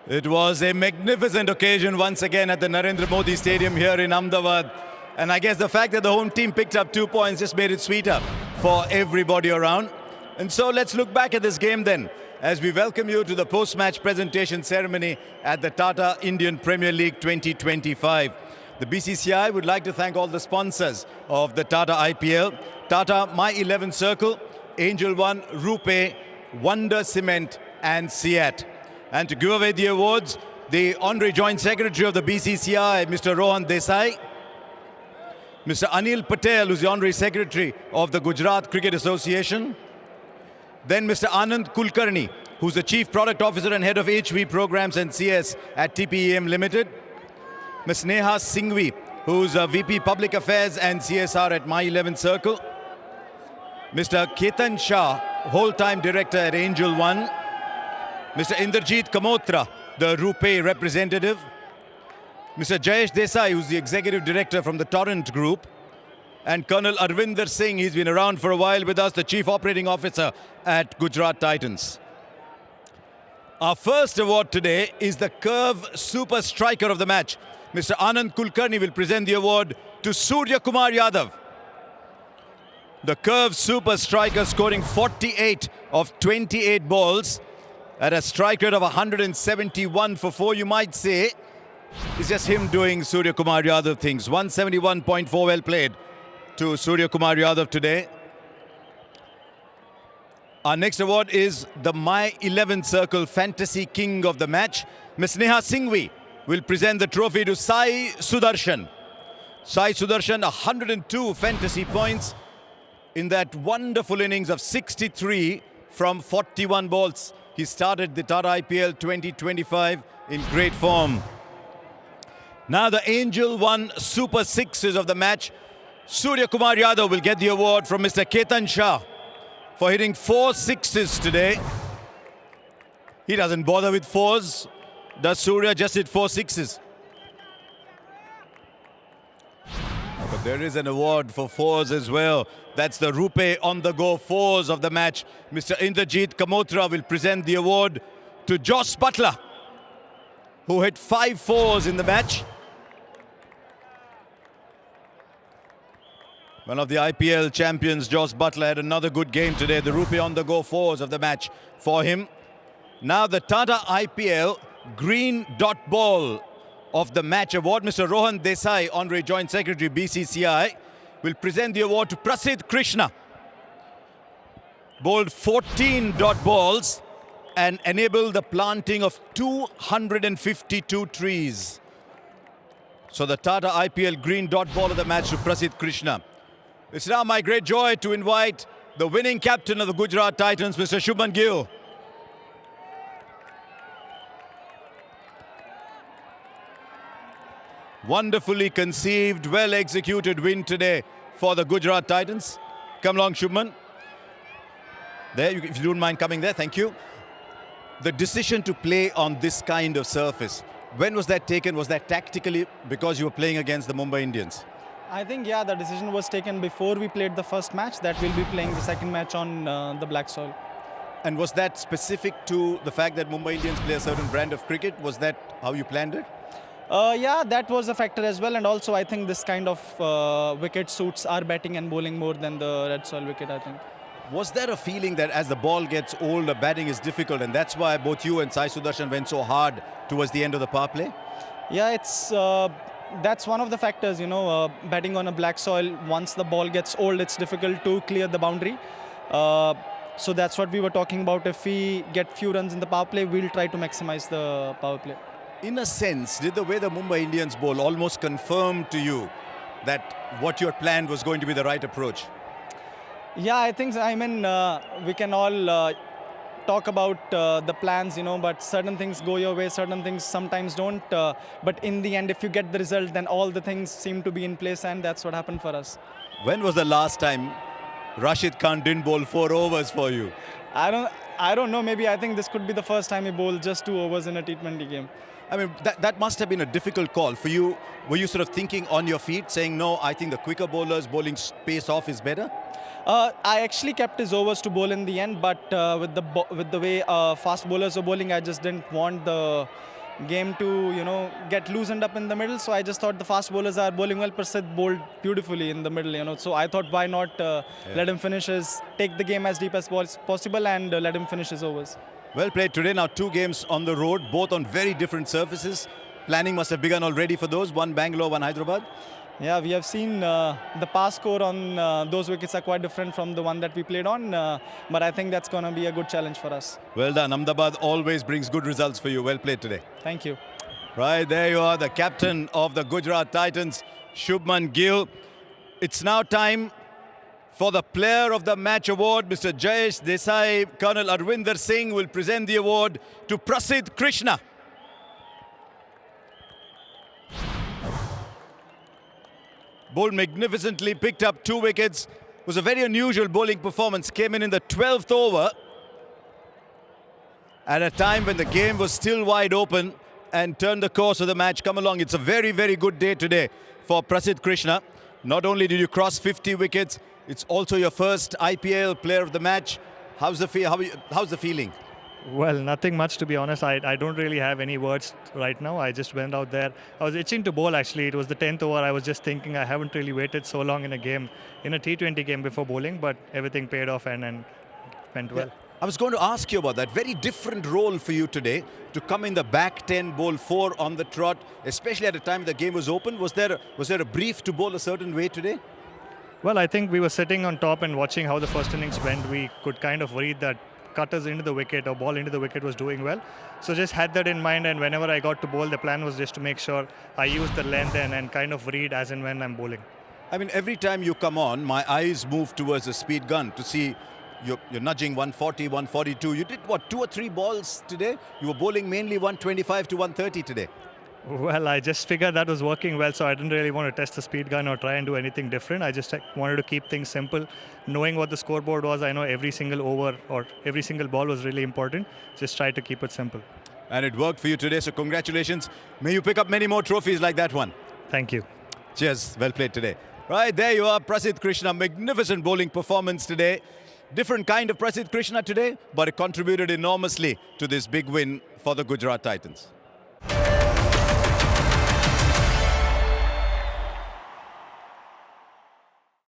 It was a magnificent occasion once again at the Narendra Modi Stadium here in Ahmedabad. And I guess the fact that the home team picked up 2 points just made it sweeter for everybody around. And so let's look back at this game then, as we welcome you to the post-match presentation ceremony at the Tata Indian Premier League 2025. The BCCI would like to thank all the sponsors of the Tata IPL, Tata My 11 Circle, Angel One, Rupee, Wonder Cement and SIAT. And to give away the awards, the Honorary Joint Secretary of the BCCI, Mr. Rohan Desai, Mr. Anil Patel, who's the Honorary Secretary of the Gujarat Cricket Association, then Mr. Anand Kulkarni, who's the Chief Product Officer and Head of HV Programs and CS at TPEM Limited, Ms. Neha Singhvi, who's a VP Public Affairs and CSR at My 11 Circle, Mr. Ketan Shah, Whole-Time Director at Angel One, Mr. Inderjeet Kamotra, the Rupee representative, Mr. Jayesh Desai, who's the Executive Director from the Torrent Group, and Colonel Arvinder Singh, he's been around for a while with us, the Chief Operating Officer at Gujarat Titans. Our first award today is the Curve Super Striker of the match. Mr. Anand Kulkarni will present the award to Surya Kumar Yadav. The Curve Super Striker scoring 48 of 28 balls at a strike rate of 171 for 4, you might say. It's just him doing Surya Kumar Yadav things. 171.4, well played to Surya Kumar Yadav today. Our next award is the My 11 Circle Fantasy King of the Match. Ms. Neha Singhvi will present the trophy to Sai Sudarshan. Sai Sudarshan, 102 fantasy points in that wonderful innings of 63 from 41 balls. He started the Tata IPL 2025 in great form. Now the Angel One Super Sixes of the match. Surya Kumar Yadav will get the award from Mr. Ketan Shah for hitting 4 sixes today. He doesn't bother with fours. Does Surya just hit 4 sixes? But there is an award for fours as well. That's the Rupee on the go fours of the match. Mr. Inderjeet Kamotra will present the award to Jos Buttler, who hit 5 fours in the match. One of the IPL champions, Jos Buttler, had another good game today. The Rupee on the go fours of the match for him. Now the Tata IPL Green Dot Ball of the match award. Mr. Rohan Desai, Honorary Joint Secretary, BCCI, will present the award to Prasidh Krishna. Bowled 14 dot balls and enabled the planting of 252 trees. So the Tata IPL Green Dot Ball of the match to Prasidh Krishna. It's now my great joy to invite the winning captain of the Gujarat Titans, Mr. Shubman Gill. Wonderfully conceived, well-executed win today for the Gujarat Titans. Come along, Shubman. There, if you don't mind coming there, thank you. The decision to play on this kind of surface, when was that taken? Was that tactically because you were playing against the Mumbai Indians? I think, yeah, the decision was taken before we played the first match that we'll be playing the second match on the black soil. And was that specific to the fact that Mumbai Indians play a certain brand of cricket? Was that how you planned it? Yeah, that was a factor as well, and also I think this kind of wicket suits our batting and bowling more than the red soil wicket, I think. Was there a feeling that as the ball gets older, batting is difficult, and that's why both you and Sai Sudarshan went so hard towards the end of the power play? Yeah, it's that's one of the factors, you know, batting on a black soil, once the ball gets old, it's difficult to clear the boundary. So that's what we were talking about. If we get few runs in the power play, we'll try to maximize the power play. In a sense, did the way the Mumbai Indians bowl almost confirm to you that what you had planned was going to be the right approach? Yeah, I think, I mean, we can all talk about the plans, you know, but certain things go your way, certain things sometimes don't. But in the end, if you get the result, then all the things seem to be in place, and that's what happened for us. When was the last time Rashid Khan didn't bowl 4 overs for you? I don't know, maybe I think this could be the first time he bowled just 2 overs in a T20 game. I mean, that must have been a difficult call for you. Were you sort of thinking on your feet, saying, no, I think the quicker bowlers bowling pace off is better? I actually kept his overs to bowl in the end, but with the way fast bowlers were bowling, I just didn't want the game to, get loosened up in the middle. So I just thought the fast bowlers are bowling well. Prasidh bowled beautifully in the middle, So I thought, why not let him take the game as deep as possible and let him finish his overs. Well played today. Now 2 games on the road, both on very different surfaces. Planning must have begun already for those. One Bangalore, one Hyderabad. Yeah, we have seen the pass score on those wickets are quite different from the one that we played on. But I think that's going to be a good challenge for us. Well done. Ahmedabad always brings good results for you. Well played today. Thank you. Right, there you are, the captain of the Gujarat Titans, Shubman Gill. It's now time for the Player of the Match award. Mr. Jayesh Desai, Colonel Arvinder Singh will present the award to Prasidh Krishna. Bowled magnificently, picked up 2 wickets. It was a very unusual bowling performance. Came in the 12th over at a time when the game was still wide open and turned the course of the match. Come along, it's a very, very good day today for Prasidh Krishna. Not only did you cross 50 wickets, it's also your first IPL Player of the Match. How's the feeling? Well, nothing much, to be honest. I don't really have any words right now. I just went out there. I was itching to bowl, actually. It was the 10th over. I was just thinking I haven't really waited so long in a game, in a T20 game before bowling, but everything paid off and went well. Yeah. I was going to ask you about that. Very different role for you today to come in the back 10, bowl 4 on the trot, especially at a time the game was open. Was there a brief to bowl a certain way today? Well, I think we were sitting on top and watching how the first innings went. We could kind of read that cutters into the wicket or ball into the wicket was doing well. So just had that in mind, and whenever I got to bowl, the plan was just to make sure I used the length and kind of read as and when I'm bowling. I mean, every time you come on, my eyes move towards the speed gun to see you're nudging 140, 142. You did, what, 2 or 3 balls today? You were bowling mainly 125 to 130 today. Well, I just figured that was working well, so I didn't really want to test the speed gun or try and do anything different. I just wanted to keep things simple. Knowing what the scoreboard was, I know every single over or every single ball was really important. Just try to keep it simple. And it worked for you today, so congratulations. May you pick up many more trophies like that one. Thank you. Cheers. Well played today. Right, there you are, Prasidh Krishna. Magnificent bowling performance today. Different kind of Prasidh Krishna today, but it contributed enormously to this big win for the Gujarat Titans.